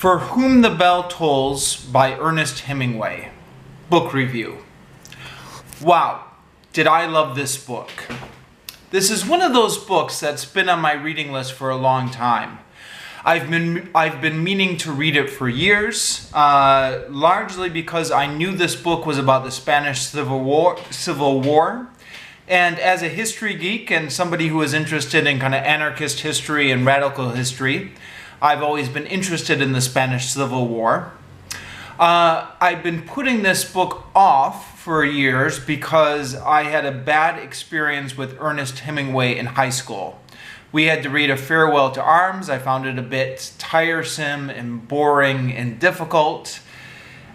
For Whom the Bell Tolls by Ernest Hemingway. Book review. Wow, did I love this book. This is one of those books that's been on my reading list for a long time. I've been meaning to read it for years, largely because I knew this book was about the Spanish Civil War. And as a history geek and somebody who is interested in kind of anarchist history and radical history, I've always been interested in the Spanish Civil War. I've been putting this book off for years because I had a bad experience with Ernest Hemingway in high school. We had to read A Farewell to Arms. I found it a bit tiresome and boring and difficult.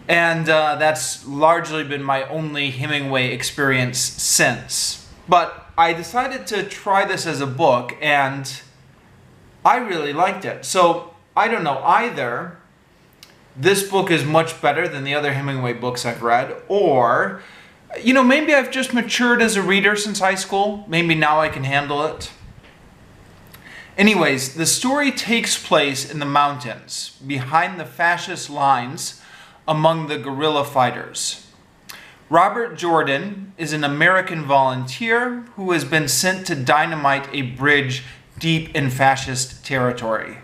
And that's largely been my only Hemingway experience since. But I decided to try this as a book, and I really liked it. So I don't know, either this book is much better than the other Hemingway books I've read, or, maybe I've just matured as a reader since high school. Maybe now I can handle it. Anyways, the story takes place in the mountains, behind the fascist lines among the guerrilla fighters. Robert Jordan is an American volunteer who has been sent to dynamite a bridge deep in fascist territory.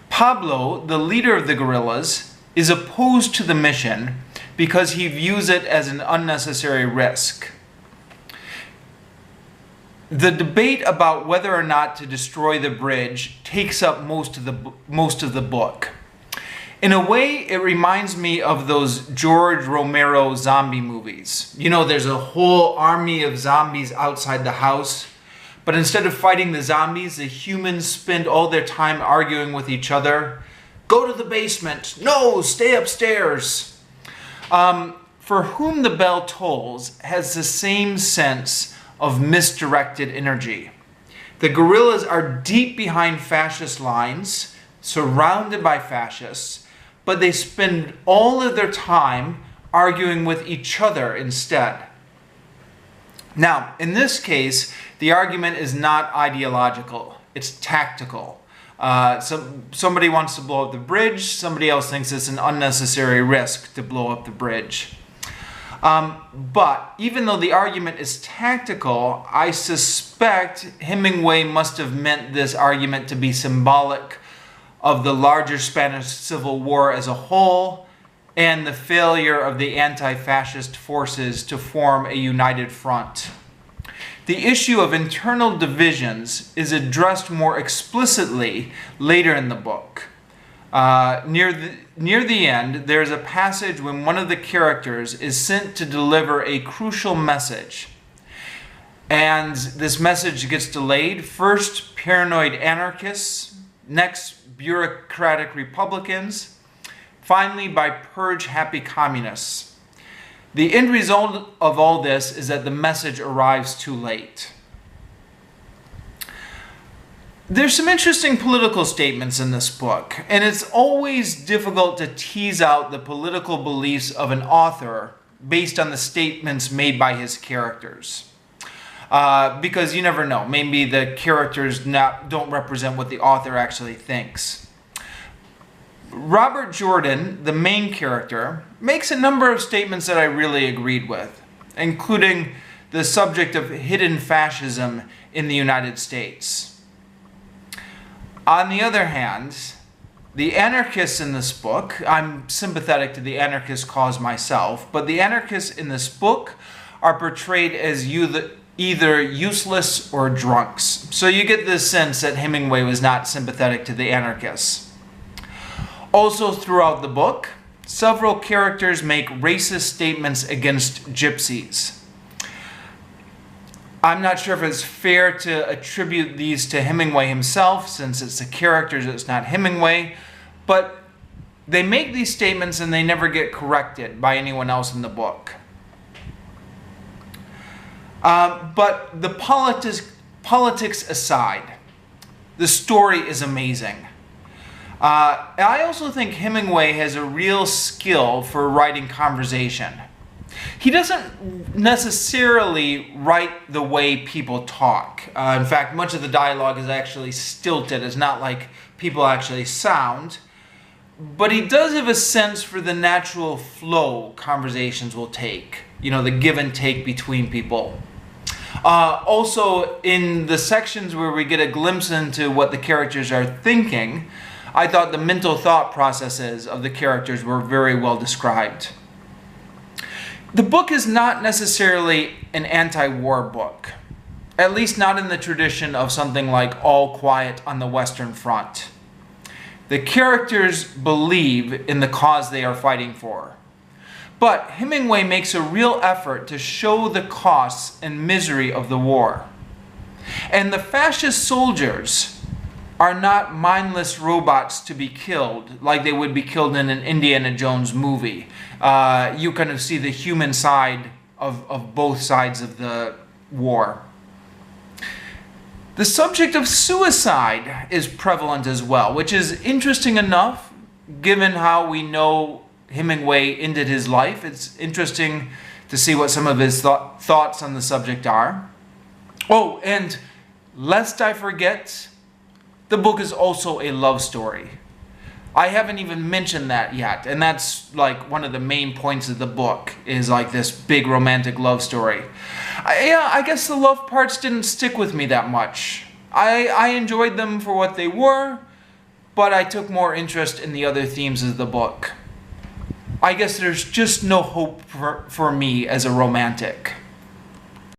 Pablo, the leader of the guerrillas, is opposed to the mission because he views it as an unnecessary risk. The debate about whether or not to destroy the bridge takes up most of the book. In a way, it reminds me of those George Romero zombie movies. There's a whole army of zombies outside the house, but instead of fighting the zombies, the humans spend all their time arguing with each other. Go to the basement. No, stay upstairs. For Whom the Bell Tolls has the same sense of misdirected energy. The guerrillas are deep behind fascist lines, surrounded by fascists, but they spend all of their time arguing with each other instead. Now, in this case, the argument is not ideological, it's tactical. Somebody wants to blow up the bridge, somebody else thinks it's an unnecessary risk to blow up the bridge. But even though the argument is tactical, I suspect Hemingway must have meant this argument to be symbolic of the larger Spanish Civil War as a whole and the failure of the anti-fascist forces to form a united front. The issue of internal divisions is addressed more explicitly later in the book. Near the end, there's a passage when one of the characters is sent to deliver a crucial message. And this message gets delayed. First, paranoid anarchists. Next, bureaucratic Republicans. Finally, by purge-happy communists. The end result of all this is that the message arrives too late. There's some interesting political statements in this book, and it's always difficult to tease out the political beliefs of an author based on the statements made by his characters. Because you never know, maybe the characters don't represent what the author actually thinks. Robert Jordan, the main character, makes a number of statements that I really agreed with, including the subject of hidden fascism in the United States. On the other hand, the anarchists in this book, I'm sympathetic to the anarchist cause myself, but the anarchists in this book are portrayed as either useless or drunks. So you get this sense that Hemingway was not sympathetic to the anarchists. Also throughout the book, several characters make racist statements against gypsies. I'm not sure if it's fair to attribute these to Hemingway himself, since it's the characters, it's not Hemingway, but they make these statements and they never get corrected by anyone else in the book. But the politics aside, the story is amazing. I also think Hemingway has a real skill for writing conversation. He doesn't necessarily write the way people talk. In fact, much of the dialogue is actually stilted. It's not like people actually sound. but he does have a sense for the natural flow conversations will take, the give and take between people. Also, in the sections where we get a glimpse into what the characters are thinking, I thought the mental thought processes of the characters were very well described. The book is not necessarily an anti-war book, at least not in the tradition of something like All Quiet on the Western Front. The characters believe in the cause they are fighting for. But Hemingway makes a real effort to show the costs and misery of the war. And the fascist soldiers are not mindless robots to be killed like they would be killed in an Indiana Jones movie. You kind of see the human side of both sides of the war. The subject of suicide is prevalent as well, which is interesting enough given how we know Hemingway ended his life. It's interesting to see what some of his thoughts on the subject are. Oh, and lest I forget, the book is also a love story. I haven't even mentioned that yet, and that's like one of the main points of the book, is like this big romantic love story. I guess the love parts didn't stick with me that much. I enjoyed them for what they were, but I took more interest in the other themes of the book. I guess there's just no hope for me as a romantic.